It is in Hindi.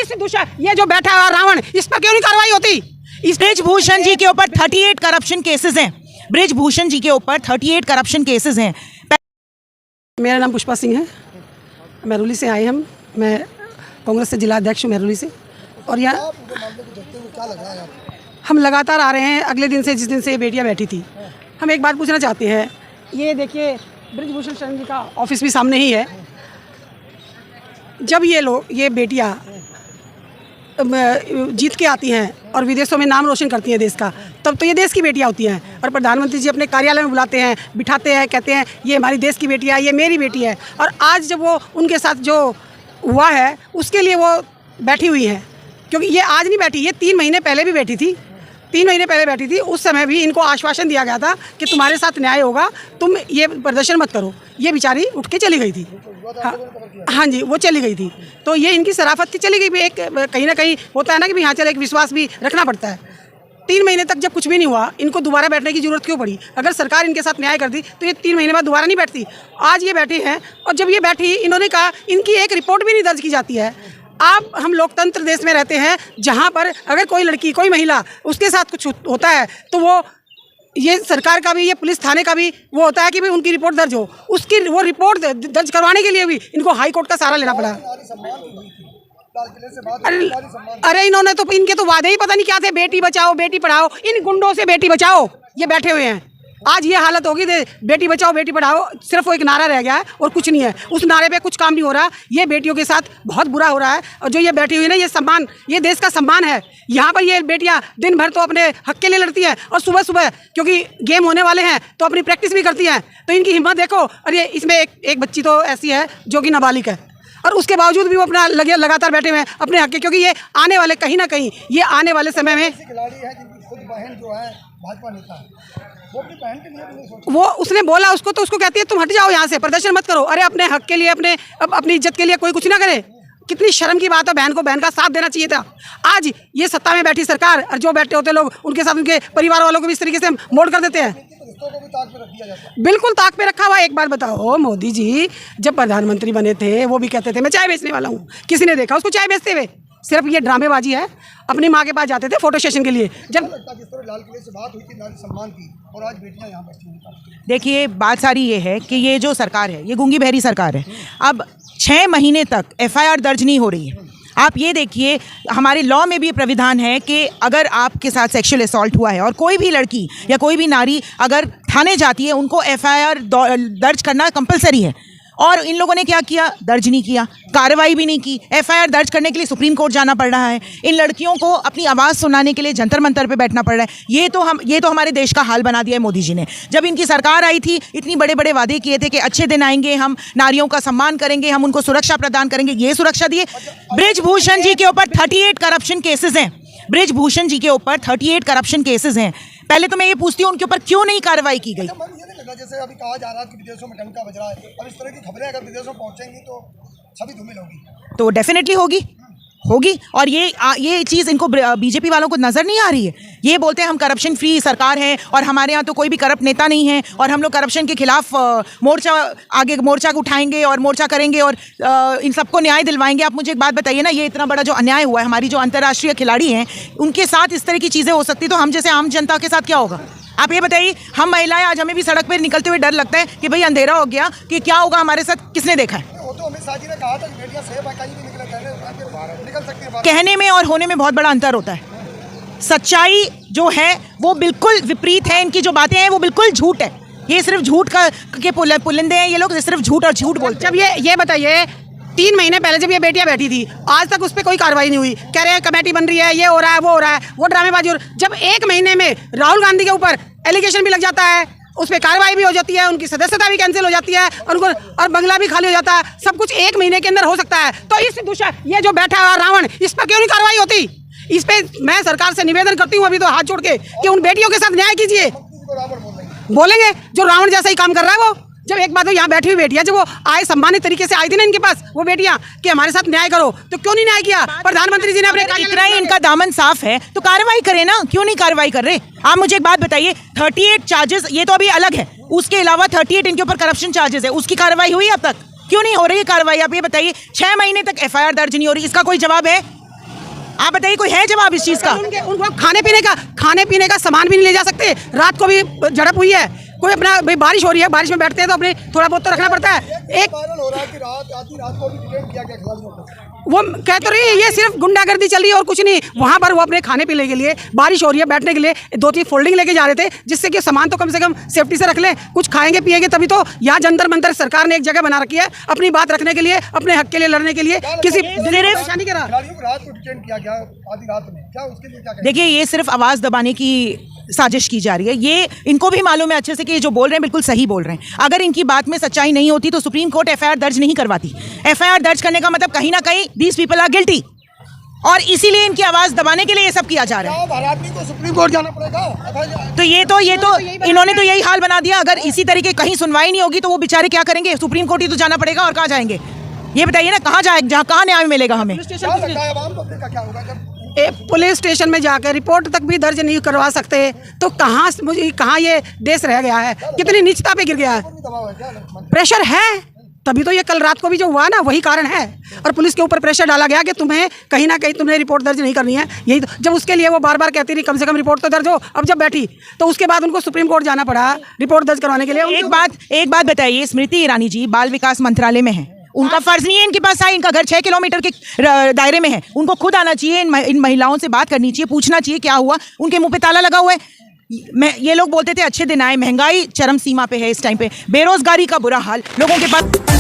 इस ये जो बैठा हुआ रावण, इस पर क्यों नहीं कार्रवाई होती? इस ब्रिजभूषण जी के ऊपर 38 करप्शन केसेस हैं। ब्रिजभूषण जी के ऊपर 38 करप्शन केसेस हैं। मेरा नाम पुष्पा सिंह है, महरौली से आए हम। मैं कांग्रेस से जिला अध्यक्ष हूँ महरौली से। और यहाँ हम लगातार आ रहे हैं अगले दिन से, जिस दिन से ये बेटियाँ बैठी थी। हम एक बात पूछना चाहते हैं, ये देखिए ब्रिजभूषण शरण जी का ऑफिस भी सामने ही है। जब ये बेटियाँ जीत के आती हैं और विदेशों में नाम रोशन करती हैं देश का, तब तो ये देश की बेटियां होती हैं। और प्रधानमंत्री जी अपने कार्यालय में बुलाते हैं, बिठाते हैं, कहते हैं ये हमारी देश की बेटी है, ये मेरी बेटी है। और आज जब वो उनके साथ जो हुआ है उसके लिए वो बैठी हुई हैं, क्योंकि ये आज नहीं बैठी, ये 3 महीने पहले भी बैठी थी। 3 महीने पहले बैठी थी। उस समय भी इनको आश्वासन दिया गया था कि तुम्हारे साथ न्याय होगा, तुम ये प्रदर्शन मत करो। ये बेचारी उठ के चली गई थी। हाँ जी, वो चली गई थी। तो ये इनकी शराफत की चली गई। एक कहीं ना कहीं होता है ना कि भी हाँ चलो, एक विश्वास भी रखना पड़ता है। 3 महीने तक जब कुछ भी नहीं हुआ, इनको दोबारा बैठने की जरूरत क्यों पड़ी? अगर सरकार इनके साथ न्याय करती तो ये 3 महीने बाद दोबारा नहीं बैठती। आज ये बैठी हैं और जब ये बैठी, इन्होंने कहा इनकी एक रिपोर्ट भी नहीं दर्ज की जाती है। आप हम लोकतंत्र देश में रहते हैं, जहाँ पर अगर कोई लड़की, कोई महिला, उसके साथ कुछ होता है तो वो ये सरकार का भी, ये पुलिस थाने का भी वो होता है कि भाई उनकी रिपोर्ट दर्ज हो। उसकी वो रिपोर्ट दर्ज करवाने के लिए भी इनको हाई कोर्ट का सहारा लेना पड़ा। अरे इन्होंने तो, इनके तो वादे ही पता नहीं क्या थे, बेटी बचाओ बेटी पढ़ाओ। इन गुंडों से बेटी बचाओ ये बैठे हुए हैं। आज ये हालत होगी, बेटी बचाओ बेटी पढ़ाओ, सिर्फ वो एक नारा रह गया है और कुछ नहीं है। उस नारे पे कुछ काम नहीं हो रहा। ये बेटियों के साथ बहुत बुरा हो रहा है। और जो ये बैठी हुई ना, ये सम्मान, ये देश का सम्मान है। यहाँ पर ये बेटियाँ दिन भर तो अपने हक के लिए लड़ती हैं और सुबह सुबह क्योंकि गेम होने वाले हैं तो अपनी प्रैक्टिस भी करती हैं। तो इनकी हिम्मत देखो। और ये इसमें एक बच्ची तो ऐसी है जो कि नाबालिग है, और उसके बावजूद भी वो अपना लगातार बैठे हुए हैं अपने हक के। क्योंकि ये आने वाले, कहीं ना कहीं ये आने वाले समय में खिलाड़ी है जिनकी खुद बहन जो है भाजपा नेता है, वो अपनी बहन के लिए नहीं सोचती। वो उसने बोला उसको, तो उसको कहती है तुम हट जाओ यहाँ से, प्रदर्शन मत करो। अरे अपने हक के लिए, अपनी इज्जत के लिए कोई कुछ ना करे। कितनी शर्म की बात है। बहन को बहन का साथ देना चाहिए था। आज ये सत्ता में बैठी सरकार और जो बैठे होते लोग, उनके साथ उनके परिवार वालों को भी इस तरीके से मोड़ कर देते हैं। रिश्तों को भी ताक पे रख दिया जाता है। बिल्कुल ताक पे रखा हुआ। एक बार बताओ, मोदी जी जब प्रधानमंत्री बने थे वो भी कहते थे मैं चाय बेचने वाला हूँ। किसी ने देखा उसको चाय बेचते हुए? सिर्फ ये ड्रामेबाजी है। अपनी माँ के पास जाते थे फोटो सेशन के लिए। जब जिस तरह लाल किले से बात हुई थी, नारी सम्मान की, और आज बेटियां यहाँ बैठी हुई। देखिए, बात सारी ये है कि ये जो सरकार है, ये गूंगी बहरी सरकार है। अब 6 महीने तक FIR दर्ज नहीं हो रही है। आप ये देखिए, हमारे लॉ में भी प्राविधान है कि अगर आपके साथ सेक्सुअल असॉल्ट हुआ है और कोई भी लड़की या कोई भी नारी अगर थाने जाती है, उनको FIR दर्ज करना कंपलसरी है। और इन लोगों ने क्या किया? दर्ज नहीं किया, कार्रवाई भी नहीं की। FIR दर्ज करने के लिए सुप्रीम कोर्ट जाना पड़ रहा है। इन लड़कियों को अपनी आवाज़ सुनाने के लिए जंतर मंतर पे बैठना पड़ रहा है। ये तो हमारे देश का हाल बना दिया है मोदी जी ने। जब इनकी सरकार आई थी, इतनी बड़े बड़े वादे किए थे कि अच्छे दिन आएंगे, हम नारियों का सम्मान करेंगे, हम उनको सुरक्षा प्रदान करेंगे। ये सुरक्षा दिए। ब्रिजभूषण जी के ऊपर 38 करप्शन केसेस हैं। ब्रिजभूषण जी के ऊपर 38 करप्शन केसेस हैं। पहले तो मैं ये पूछती हूँ, उनके ऊपर क्यों नहीं कार्रवाई की गई? जैसे अभी कहा जा रहा है कि विदेशों में डंका बज रहा है, अब इस तरह की खबरें अगर विदेशों में पहुंचेंगी तो सभी धूमिल होगी। तो डेफिनेटली होगी। और ये चीज़ इनको बीजेपी वालों को नज़र नहीं आ रही है। ये बोलते हैं हम करप्शन फ्री सरकार है और हमारे यहाँ तो कोई भी करप्ट नेता नहीं है और हम लोग करप्शन के खिलाफ मोर्चा उठाएंगे और मोर्चा करेंगे और इन सबको न्याय दिलवाएंगे। आप मुझे एक बात बताइए ना, ये इतना बड़ा जो अन्याय हुआ है, हमारी जो अंतर्राष्ट्रीय खिलाड़ी हैं उनके साथ इस तरह की चीज़ें हो सकती, तो हम जैसे आम जनता के साथ क्या होगा? आप ये बताइए। हम महिलाएं आज, हमें भी सड़क पर निकलते हुए डर लगता है कि भाई अंधेरा हो गया, कि क्या होगा हमारे साथ, किसने देखा है? वो तो अमित शाह जी ने कहा था कि बेटियां सेफ हैं, कहीं भी निकल सकती है। कहने में और होने में बहुत बड़ा अंतर होता है। सच्चाई जो है वो बिल्कुल विपरीत है। इनकी जो बातें हैं वो बिल्कुल झूठ है। ये सिर्फ झूठ के पुलिंदे हैं ये लोग, सिर्फ झूठ और झूठ बोलते हैं। जब ये बताइए, 3 महीने पहले जब ये बेटियां बैठी थी, आज तक उस पर कोई कार्रवाई नहीं हुई। कह रहे हैं कमेटी बन रही है, ये हो रहा है, वो हो रहा है, वो ड्रामेबाजी। और जब 1 महीने में राहुल गांधी के ऊपर एलिगेशन भी लग जाता है, उस पर कार्रवाई भी हो जाती है, उनकी सदस्यता भी कैंसिल हो जाती है और बंगला भी खाली हो जाता है। सब कुछ 1 महीने के अंदर हो सकता है। तो ये जो बैठा हुआ रावण, इस पर क्यों नहीं कार्रवाई होती? इस पे मैं सरकार से निवेदन करती हूँ अभी तो हाथ जोड़ के कि उन बेटियों के साथ न्याय कीजिए। बोलेंगे जो रावण जैसा ही काम कर रहा है वो। जब एक बात हो, यहाँ बैठी हुई बेटियां, जब वो आए सम्मानित तरीके से आई थी ना इनके पास, वो बेटियां कि हमारे साथ न्याय करो, तो क्यों नहीं न्याय किया? प्रधानमंत्री जी ने अपने इतना ही इनका दामन साफ है तो कार्रवाई करें ना, क्यों नहीं कार्रवाई कर रहे? आप मुझे एक बात बताइए, 38 चार्जेस, ये तो अभी अलग है, उसके अलावा 38 इनके ऊपर करप्शन चार्जेस है, उसकी कार्रवाई हुई अब तक? क्यों नहीं हो रही है कार्रवाई? आप ये बताइए। 6 महीने तक FIR दर्ज नहीं हो रही, इसका कोई जवाब है? आप बताइए कोई है जवाब इस चीज का? उनको खाने पीने का सामान भी नहीं ले जा सकते। रात को भी झड़प हुई है। कोई अपना भाई बारिश हो रही है, बारिश में बैठते हैं तो अपने थोड़ा बहुत तो रखना पड़ता है। एक वायरल हो रहा है कि आधी रात को भी डिटेन किया गया खिलाड़ियों को। वो कह तो रही है ये सिर्फ गुंडागर्दी चल रही है और कुछ नहीं। वहाँ पर वो अपने खाने पीने के लिए, बारिश हो रही है, बैठने के लिए 2-3 फोल्डिंग लेके जा रहे थे, जिससे कि सामान तो कम से कम सेफ्टी से रख लें। कुछ खाएंगे पिएंगे तभी तो। यहाँ जंतर मंतर सरकार ने एक जगह बना रखी है अपनी बात रखने के लिए, अपने हक के लिए लड़ने के लिए। किसी परेशानी के रहा खिलाड़ियों को रात को डिटेन किया गया आधी रात में, क्या उसके लिए क्या कहें? देखिए, ये सिर्फ आवाज दबाने की साजिश की जा रही है। ये इनको भी मालूम है अच्छे से कि ये जो बोल रहे हैं बिल्कुल सही बोल रहे हैं। अगर इनकी बात में सच्चाई नहीं होती तो सुप्रीम कोर्ट एफआईआर दर्ज नहीं करवाती। एफआईआर दर्ज करने का मतलब कहीं ना कहीं दीज पीपल आर गिल्टी, और इसीलिए इनकी आवाज दबाने के लिए ये सब किया जा रहा है। हर आदमी को सुप्रीम कोर्ट जाना पड़ेगा। तो ये तो इन्होंने तो यही हाल बना दिया। अगर इसी तरीके कहीं सुनवाई नहीं होगी तो वो बेचारे क्या करेंगे? सुप्रीम कोर्ट ही तो जाना पड़ेगा, और कहाँ जाएंगे? ये बताइए ना, कहाँ जाए, जहाँ कहाँ न्याय मिलेगा हमें? क्या लगता है आवाम पब्लिक का क्या होगा जब पुलिस स्टेशन में जाकर रिपोर्ट तक भी दर्ज नहीं करवा सकते तो कहाँ ये देश रह गया है? कितनी नीचता पे गिर गया है। दबाव है क्या? प्रेशर है, तभी तो ये कल रात को भी जो हुआ ना वही कारण है। और पुलिस के ऊपर प्रेशर डाला गया कि तुम्हें कहीं ना कहीं तुमने रिपोर्ट दर्ज नहीं करनी है। यही तो, जब उसके लिए वो बार बार कहती रही कम से कम रिपोर्ट तो दर्ज हो। अब जब बैठी तो उसके बाद उनको सुप्रीम कोर्ट जाना पड़ा रिपोर्ट दर्ज करवाने के लिए। एक बात बताइए, स्मृति ईरानी जी बाल विकास मंत्रालय में है, उनका फर्ज नहीं है इनके पास आए? इनका घर 6 किलोमीटर के दायरे में है। उनको खुद आना चाहिए, इन महिलाओं से बात करनी चाहिए, पूछना चाहिए क्या हुआ। उनके मुंह पे ताला लगा हुआ है। ये लोग बोलते थे अच्छे दिन आए, महंगाई चरम सीमा पे है इस टाइम पे, बेरोजगारी का बुरा हाल, लोगों के पास